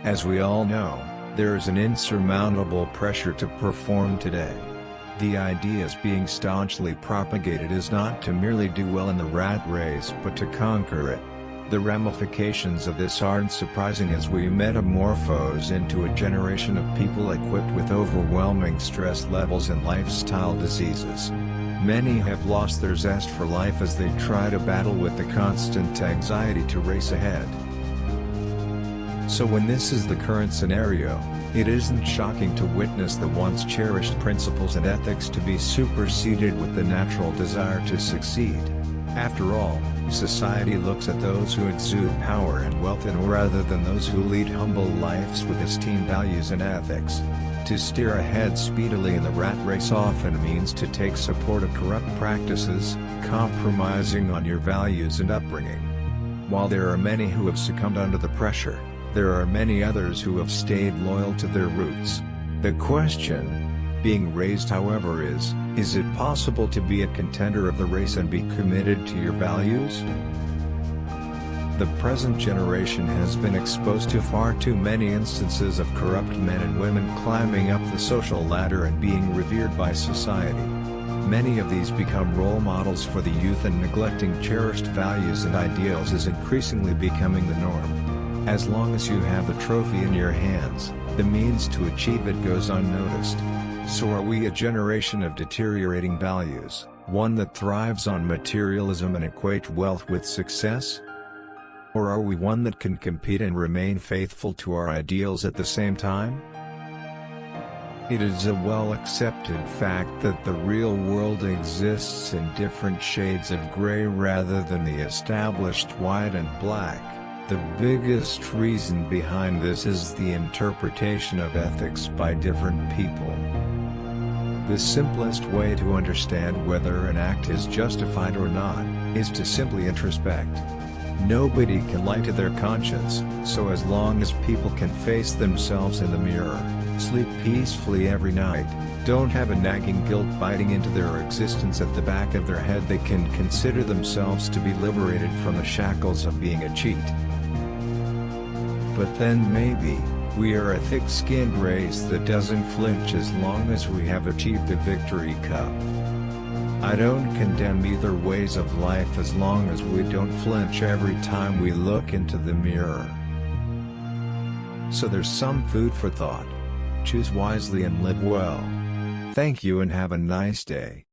As we all know, there is an insurmountable pressure to perform today. The ideas being staunchly propagated is not to merely do well in the rat race but to conquer it. The ramifications of this aren't surprising as we metamorphose into a generation of people equipped with overwhelming stress levels and lifestyle diseases. Many have lost their zest for life as they try to battle with the constant anxiety to race ahead. So when this is the current scenario, it isn't shocking to witness the once cherished principles and ethics to be superseded with the natural desire to succeed. After all, society looks at those who exude power and wealth rather than those who lead humble lives with esteemed values and ethics. To steer ahead speedily in the rat race often means to take support of corrupt practices, compromising on your values and upbringing. While there are many who have succumbed under the pressure, there are many others who have stayed loyal to their roots. The question being raised, however, is it possible to be a contender of the race and be committed to your values? The present generation has been exposed to far too many instances of corrupt men and women climbing up the social ladder and being revered by society. Many of these become role models for the youth, and neglecting cherished values and ideals is increasingly becoming the norm. As long as you have the trophy in your hands, the means to achieve it goes unnoticed. So are we a generation of deteriorating values, one that thrives on materialism and equate wealth with success? Or are we one that can compete and remain faithful to our ideals at the same time? It is a well-accepted fact that the real world exists in different shades of gray rather than the established white and black. The biggest reason behind this is the interpretation of ethics by different people. The simplest way to understand whether an act is justified or not is to simply introspect. Nobody can lie to their conscience, so as long as people can face themselves in the mirror, sleep peacefully every night, don't have a nagging guilt biting into their existence at the back of their head, they can consider themselves to be liberated from the shackles of being a cheat. But then maybe, we are a thick-skinned race that doesn't flinch as long as we have achieved the victory cup. I don't condemn either ways of life as long as we don't flinch every time we look into the mirror. So there's some food for thought. Choose wisely and live well. Thank you and have a nice day.